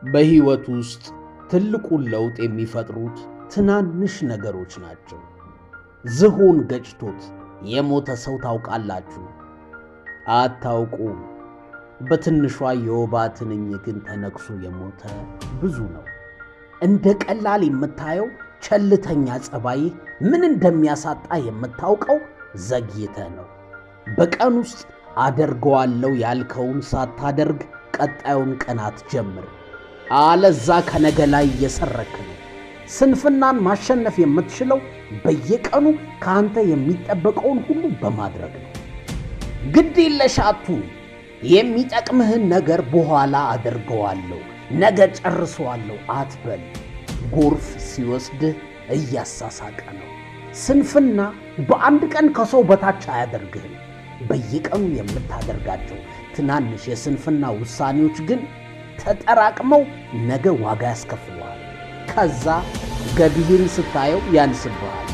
በህይወት ውስጥ ትልቁን ለውጥ የሚፈጥሩት ትናንሽ ነገሮች ናቸው። ዝሆን ገጭቶት የሞተ ሰው ታውቃላችሁ? አታውቁም። በትንሿ የወባ ትንኝ ግን ተነክሶ የሞተ ብዙ ነው። እንደ ቀላል የምታየው ቸልተኛ ጸባይህ ምን እንደሚያሳጣ የምታውቀው ዘግይተ ነው። በቀን ውስጥ አደርገዋለሁ ያልከውን ሳታደርግ ቀጣዩን ቀናት ጀምር። አለዛ ከነገ ላይ እየሰረክ ነው። ስንፍናን ማሸነፍ የምትችለው በየቀኑ ካንተ የሚጠበቀውን ሁሉ በማድረግ ነው። ግድ የለሽ አትሁን። የሚጠቅምህን ነገር በኋላ አደርገዋለሁ፣ ነገ ጨርሰዋለሁ አትበል። ጎርፍ ሲወስድህ እያሳሳቀ ነው። ስንፍና በአንድ ቀን ከሰው በታች አያደርግህም። በየቀኑ የምታደርጋቸው ትናንሽ የስንፍና ውሳኔዎች ግን ተጠራቅመው ነገ ዋጋ ያስከፍሉሃል። ከዛ ገቢህን ስታየው ያንስብሃል።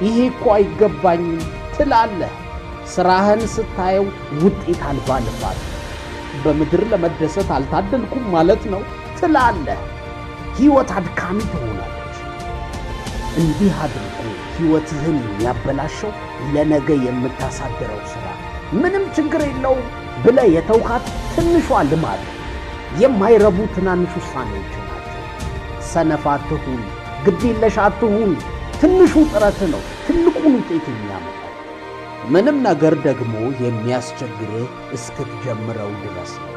ይሄ እኮ አይገባኝም ትላለህ። ሥራህን ስታየው ውጤት አልባ ልፋት፣ በምድር ለመደሰት አልታደልኩም ማለት ነው ትላለህ። ሕይወት አድካሚ ትሆናለች። እንዲህ አድርጎ ሕይወትህን የሚያበላሸው ለነገ የምታሳድረው ሥራ ምንም ችግር የለውም ብለህ የተውካት ትንሿ ልማድ የማይረቡ ትናንሽ ውሳኔዎች ናቸው። ሰነፍ አትሁን፣ ግዴለሽ አትሁን። ትንሹ ጥረት ነው ትልቁን ውጤት የሚያመጣው። ምንም ነገር ደግሞ የሚያስቸግርህ እስክትጀምረው ድረስ ነው።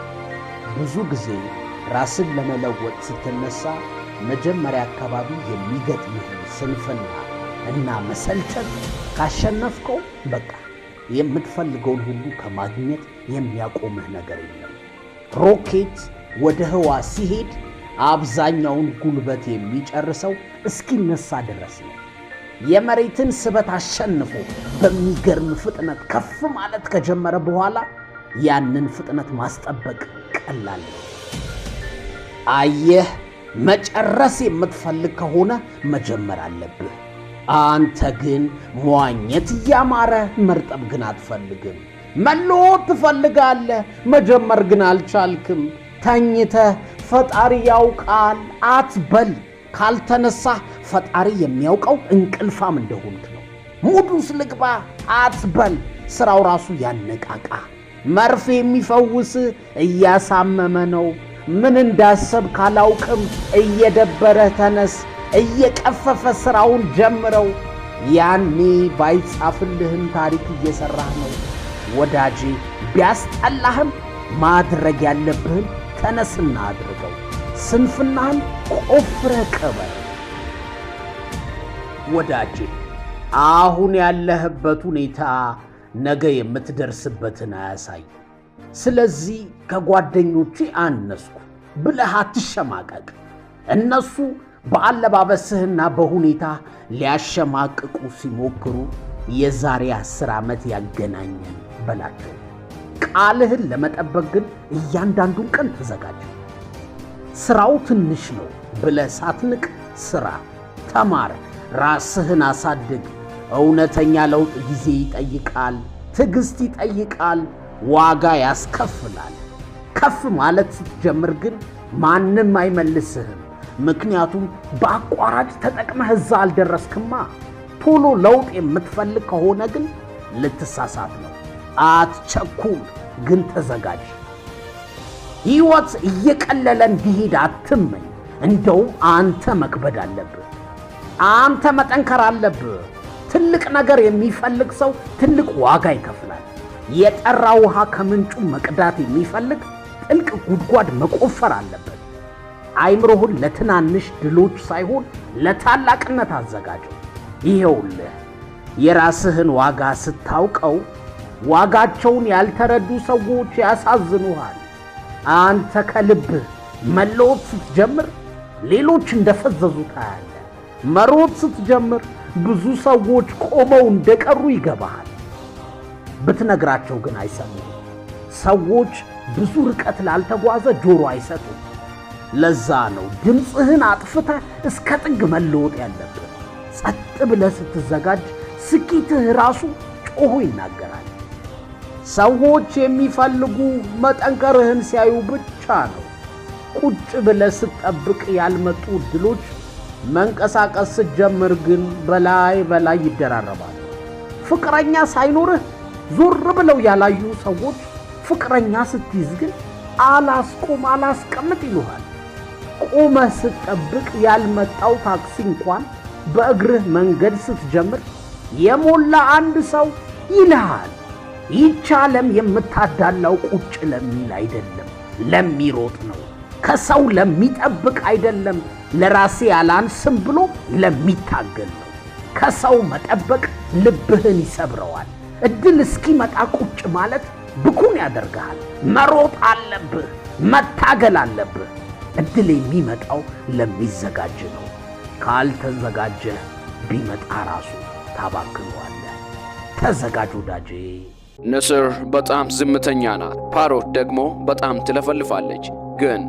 ብዙ ጊዜ ራስን ለመለወጥ ስትነሳ መጀመሪያ አካባቢ የሚገጥምህን ስንፍና እና መሰልቸት ካሸነፍከው በቃ የምትፈልገውን ሁሉ ከማግኘት የሚያቆምህ ነገር የለም። ሮኬት ወደ ህዋ ሲሄድ አብዛኛውን ጉልበት የሚጨርሰው እስኪነሳ ድረስ ነው። የመሬትን ስበት አሸንፎ በሚገርም ፍጥነት ከፍ ማለት ከጀመረ በኋላ ያንን ፍጥነት ማስጠበቅ ቀላል ነው። አየህ፣ መጨረስ የምትፈልግ ከሆነ መጀመር አለብህ። አንተ ግን መዋኘት እያማረ መርጠብ ግን አትፈልግም። መለወጥ ትፈልጋለህ፣ መጀመር ግን አልቻልክም። ተኝተህ ፈጣሪ ያውቃል አትበል። ካልተነሳህ ፈጣሪ የሚያውቀው እንቅልፋም እንደሆንክ ነው። ሙዱስ ልግባ አትበል። ሥራው ራሱ ያነቃቃ። መርፌ የሚፈውስ እያሳመመ ነው። ምን እንዳሰብ ካላውቅም እየደበረህ ተነስ። እየቀፈፈ ሥራውን ጀምረው። ያኔ ባይጻፍልህም ታሪክ እየሠራህ ነው። ወዳጄ፣ ቢያስጠላህም ማድረግ ያለብህን ተነስና አድርገው። ስንፍናህን ቆፍረህ ቅበር። ወዳጄ፣ አሁን ያለህበት ሁኔታ ነገ የምትደርስበትን አያሳይ። ስለዚህ ከጓደኞቼ አነስኩ ብለህ አትሸማቀቅ። እነሱ በአለባበስህና በሁኔታ ሊያሸማቅቁ ሲሞክሩ የዛሬ 10 ዓመት ያገናኘን በላቸው። ቃልህን ለመጠበቅ ግን እያንዳንዱን ቀን ተዘጋጅ። ሥራው ትንሽ ነው ብለህ ሳትንቅ ሥራ፣ ተማር፣ ራስህን አሳድግ። እውነተኛ ለውጥ ጊዜ ይጠይቃል፣ ትዕግሥት ይጠይቃል፣ ዋጋ ያስከፍላል። ከፍ ማለት ስትጀምር ግን ማንም አይመልስህም። ምክንያቱም በአቋራጭ ተጠቅመህ እዛ አልደረስክማ። ቶሎ ለውጥ የምትፈልግ ከሆነ ግን ልትሳሳት ነው። አትቸኩል፣ ግን ተዘጋጅ። ሕይወት እየቀለለ እንዲሄድ አትመኝ። እንደውም አንተ መክበድ አለብህ። አንተ መጠንከር አለብህ። ትልቅ ነገር የሚፈልግ ሰው ትልቅ ዋጋ ይከፍላል። የጠራ ውሃ ከምንጩ መቅዳት የሚፈልግ ጥልቅ ጉድጓድ መቆፈር አለበት። አይምሮህን ለትናንሽ ድሎች ሳይሆን ለታላቅነት አዘጋጀው። ይሄውልህ፣ የራስህን ዋጋ ስታውቀው ዋጋቸውን ያልተረዱ ሰዎች ያሳዝኑሃል። አንተ ከልብህ መለወጥ ስትጀምር ሌሎች እንደፈዘዙ ታያለህ። መሮጥ ስትጀምር ብዙ ሰዎች ቆመው እንደቀሩ ይገባሃል። ብትነግራቸው ግን አይሰሙም። ሰዎች ብዙ ርቀት ላልተጓዘ ጆሮ አይሰጡም። ለዛ ነው ድምፅህን አጥፍተህ እስከ ጥግ መለወጥ ያለብህ። ጸጥ ብለህ ስትዘጋጅ ስኬትህ ራሱ ጮሆ ይናገራል። ሰዎች የሚፈልጉ መጠንከርህን ሲያዩ ብቻ ነው። ቁጭ ብለህ ስትጠብቅ ያልመጡ ዕድሎች መንቀሳቀስ ስትጀምር ግን በላይ ይደራረባሉ። ፍቅረኛ ሳይኖርህ ዞር ብለው ያላዩ ሰዎች ፍቅረኛ ስትይዝ ግን አላስቀምጥ ይሉሃል። ቆመህ ስትጠብቅ ያልመጣው ታክሲ እንኳን በእግርህ መንገድ ስትጀምር የሞላ አንድ ሰው ይልሃል። ይህች ዓለም የምታዳላው ቁጭ ለሚል አይደለም፣ ለሚሮጥ ነው። ከሰው ለሚጠብቅ አይደለም፣ ለራሴ ያላንስም ብሎ ለሚታገል ነው። ከሰው መጠበቅ ልብህን ይሰብረዋል። ዕድል እስኪመጣ ቁጭ ማለት ብኩን ያደርግሃል። መሮጥ አለብህ፣ መታገል አለብህ። ዕድል የሚመጣው ለሚዘጋጅ ነው። ካልተዘጋጀ ቢመጣ ራሱ ታባክነዋለህ። ተዘጋጅ ወዳጄ። ንስር በጣም ዝምተኛ ናት፣ ፓሮት ደግሞ በጣም ትለፈልፋለች። ግን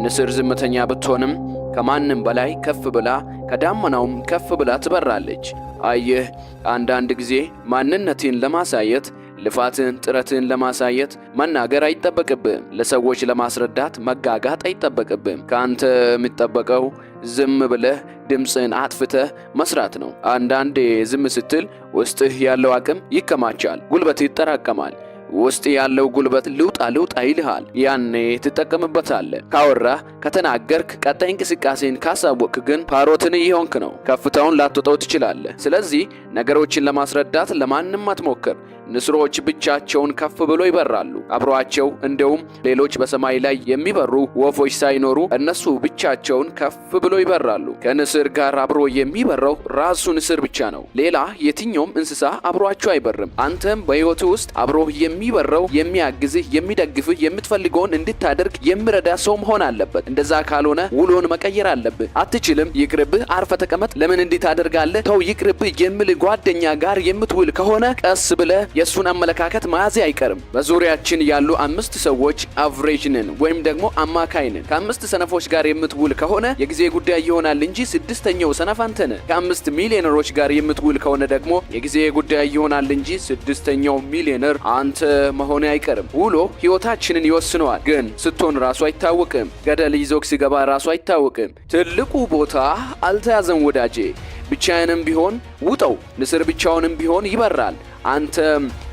ንስር ዝምተኛ ብትሆንም ከማንም በላይ ከፍ ብላ ከዳመናውም ከፍ ብላ ትበራለች። አየህ፣ አንዳንድ ጊዜ ማንነትን ለማሳየት ልፋትን ጥረትን ለማሳየት መናገር አይጠበቅብህም። ለሰዎች ለማስረዳት መጋጋጥ አይጠበቅብህም። ከአንተ የሚጠበቀው ዝም ብለህ ድምፅን አጥፍተህ መስራት ነው። አንዳንዴ ዝም ስትል ውስጥህ ያለው አቅም ይከማቻል፣ ጉልበት ይጠራቀማል። ውስጥ ያለው ጉልበት ልውጣ ይልሃል። ያኔ ትጠቀምበታለህ። ካወራህ፣ ከተናገርክ፣ ቀጣይ እንቅስቃሴን ካሳወቅክ ግን ፓሮትን እየሆንክ ነው። ከፍታውን ላትወጣው ትችላለህ። ስለዚህ ነገሮችን ለማስረዳት ለማንም አትሞክር። ንስሮች ብቻቸውን ከፍ ብሎ ይበራሉ። አብሯቸው እንደውም ሌሎች በሰማይ ላይ የሚበሩ ወፎች ሳይኖሩ እነሱ ብቻቸውን ከፍ ብሎ ይበራሉ። ከንስር ጋር አብሮ የሚበረው ራሱ ንስር ብቻ ነው። ሌላ የትኛውም እንስሳ አብሯቸው አይበርም። አንተም በሕይወት ውስጥ አብሮህ የሚበረው የሚያግዝህ፣ የሚደግፍህ፣ የምትፈልገውን እንድታደርግ የሚረዳ ሰው መሆን አለበት። እንደዛ ካልሆነ ውሎን መቀየር አለብህ። አትችልም፣ ይቅርብህ፣ አርፈ ተቀመጥ፣ ለምን እንዲህ ታደርጋለህ፣ ተው ይቅርብህ የሚል ጓደኛ ጋር የምትውል ከሆነ ቀስ ብለህ የሱን አመለካከት ማያዝ አይቀርም። በዙሪያችን ያሉ 5 ሰዎች አቨሬጅ ነን ወይም ደግሞ አማካይ ነን። ከ5 ሰነፎች ጋር የምትውል ከሆነ የጊዜ ጉዳይ ይሆናል እንጂ 6ኛው ሰነፍ አንተ ነህ። ከ5 ሚሊዮነሮች ጋር የምትውል ከሆነ ደግሞ የጊዜ ጉዳይ ይሆናል እንጂ 6ኛው ሚሊዮነር አንተ መሆን አይቀርም። ውሎ ህይወታችንን ይወስነዋል፣ ግን ስትሆን ራሱ አይታወቅም። ገደል ይዞክ ሲገባ ራሱ አይታወቅም። ትልቁ ቦታ አልተያዘም ወዳጄ። ብቻዬንም ቢሆን ውጠው። ንስር ብቻውንም ቢሆን ይበራል። አንተ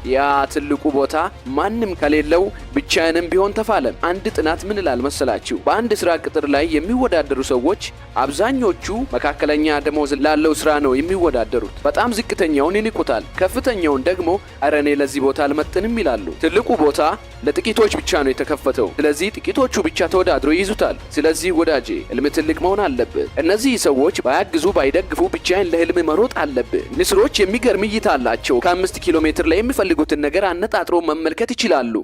ያ ትልቁ ቦታ ማንም ከሌለው ብቻዬንም ቢሆን ተፋለም። አንድ ጥናት ምን ይላል መሰላችሁ? በአንድ ስራ ቅጥር ላይ የሚወዳደሩ ሰዎች አብዛኞቹ መካከለኛ ደሞዝ ላለው ስራ ነው የሚወዳደሩት። በጣም ዝቅተኛውን ይንቁታል፣ ከፍተኛውን ደግሞ ኧረ እኔ ለዚህ ቦታ አልመጥንም ይላሉ። ትልቁ ቦታ ለጥቂቶች ብቻ ነው የተከፈተው። ስለዚህ ጥቂቶቹ ብቻ ተወዳድረው ይይዙታል። ስለዚህ ወዳጄ ህልም ትልቅ መሆን አለበት። እነዚህ ሰዎች ባያግዙ ባይደግፉ ብቻዬን ለህልም መሮጥ አለብህ። ንስሮች የሚገርም እይታ አላቸው። ከ5 ኪሎ ሜትር ላይ የሚፈልጉትን ነገር አነጣጥሮ መመልከት ይችላሉ።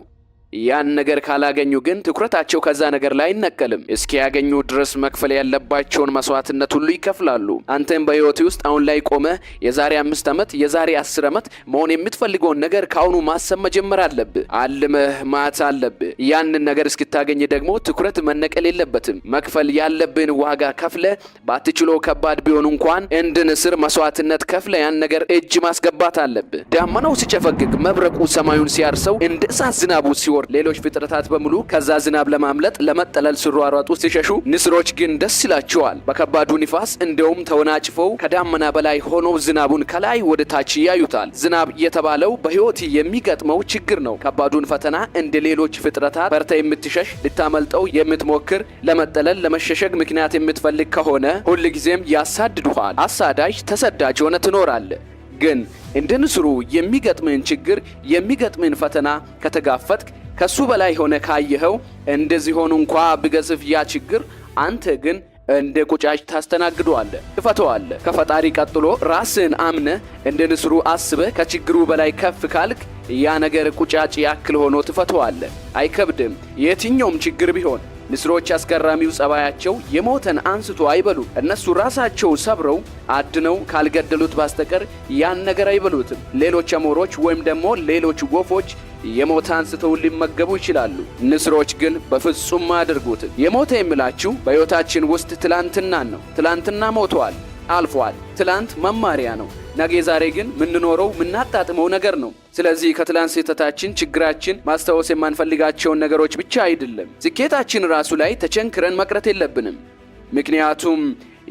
ያን ነገር ካላገኙ ግን ትኩረታቸው ከዛ ነገር ላይ አይነቀልም። እስኪያገኙ ድረስ መክፈል ያለባቸውን መስዋዕትነት ሁሉ ይከፍላሉ። አንተም በህይወት ውስጥ አሁን ላይ ቆመህ የዛሬ 5 ዓመት የዛሬ 10 ዓመት መሆን የምትፈልገውን ነገር ካሁኑ ማሰብ መጀመር አለብህ። አልመህ ማት አለብህ። ያንን ነገር እስክታገኝ ደግሞ ትኩረት መነቀል የለበትም። መክፈል ያለብህን ዋጋ ከፍለ ባትችሎ ከባድ ቢሆን እንኳን እንደ ንስር መስዋዕትነት ከፍለ ያን ነገር እጅ ማስገባት አለብህ። ዳመናው ሲጨፈግግ መብረቁ ሰማዩን ሲያርሰው እንደ እሳት ዝናቡ ሲወር ሌሎች ፍጥረታት በሙሉ ከዛ ዝናብ ለማምለጥ ለመጠለል ሲሯሯጡ ሲሸሹ፣ ንስሮች ግን ደስ ይላቸዋል። በከባዱ ንፋስ እንደውም ተወናጭፈው ከዳመና በላይ ሆነው ዝናቡን ከላይ ወደ ታች ያዩታል። ዝናብ የተባለው በህይወት የሚገጥመው ችግር ነው። ከባዱን ፈተና እንደ ሌሎች ፍጥረታት በርታ የምትሸሽ ልታመልጠው የምትሞክር ለመጠለል ለመሸሸግ ምክንያት የምትፈልግ ከሆነ ሁልጊዜም ያሳድዱሃል። አሳዳጅ ተሰዳጅ ሆነ ትኖራለህ። ግን እንደ ንስሩ የሚገጥምን ችግር የሚገጥምን ፈተና ከተጋፈጥክ ከሱ በላይ ሆነ ካየኸው እንደዚህ ሆኖ እንኳ ቢገዝፍ ያ ችግር አንተ ግን እንደ ቁጫጭ ታስተናግደዋለህ፣ ትፈተዋለህ። ከፈጣሪ ቀጥሎ ራስን አምነህ እንደ ንስሩ አስበህ ከችግሩ በላይ ከፍ ካልክ ያ ነገር ቁጫጭ ያክል ሆኖ ትፈተዋለህ። አይከብድም የትኛውም ችግር ቢሆን። ንስሮች አስገራሚው ጸባያቸው የሞተን አንስቶ አይበሉ። እነሱ ራሳቸው ሰብረው አድነው ካልገደሉት በስተቀር ያን ነገር አይበሉትም። ሌሎች አሞሮች ወይም ደግሞ ሌሎች ወፎች የሞተ አንስተው ሊመገቡ ይችላሉ። ንስሮች ግን በፍጹም አያደርጉትም። የሞተ የሚላችሁ በሕይወታችን ውስጥ ትላንትናን ነው። ትላንትና ሞቷል፣ አልፏል። ትላንት መማሪያ ነው። ነገ ዛሬ ግን ምንኖረው ምናጣጥመው ነገር ነው። ስለዚህ ከትላንት ስህተታችን ችግራችን ማስታወስ የማንፈልጋቸውን ነገሮች ብቻ አይደለም፣ ስኬታችን ራሱ ላይ ተቸንክረን መቅረት የለብንም። ምክንያቱም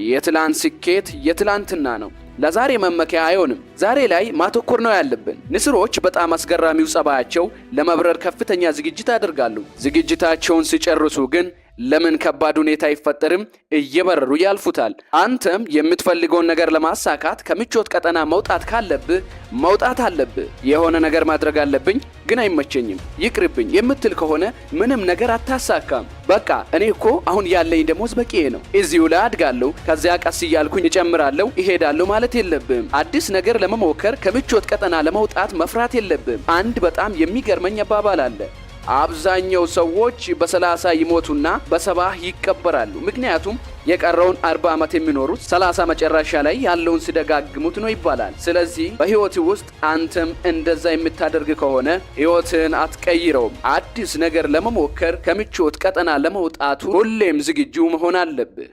የትላንት ስኬት የትላንትና ነው፣ ለዛሬ መመኪያ አይሆንም። ዛሬ ላይ ማተኮር ነው ያለብን። ንስሮች በጣም አስገራሚው ጸባያቸው ለመብረር ከፍተኛ ዝግጅት ያደርጋሉ። ዝግጅታቸውን ሲጨርሱ ግን ለምን ከባድ ሁኔታ አይፈጠርም? እየበረሩ ያልፉታል። አንተም የምትፈልገውን ነገር ለማሳካት ከምቾት ቀጠና መውጣት ካለብህ መውጣት አለብህ። የሆነ ነገር ማድረግ አለብኝ ግን አይመቸኝም ይቅርብኝ የምትል ከሆነ ምንም ነገር አታሳካም። በቃ እኔ እኮ አሁን ያለኝ ደሞዝ በቂዬ ነው፣ እዚሁ ላይ አድጋለሁ፣ ከዚያ ቀስ እያልኩኝ እጨምራለሁ እሄዳለሁ ማለት የለብህም። አዲስ ነገር ለመሞከር ከምቾት ቀጠና ለመውጣት መፍራት የለብህም። አንድ በጣም የሚገርመኝ አባባል አለ። አብዛኛው ሰዎች በ30 ይሞቱና በ70 ይቀበራሉ። ምክንያቱም የቀረውን 40 ዓመት የሚኖሩት 30 መጨረሻ ላይ ያለውን ሲደጋግሙት ነው ይባላል። ስለዚህ በህይወት ውስጥ አንተም እንደዛ የምታደርግ ከሆነ ህይወትን አትቀይረውም። አዲስ ነገር ለመሞከር ከምቾት ቀጠና ለመውጣቱ ሁሌም ዝግጁ መሆን አለብህ።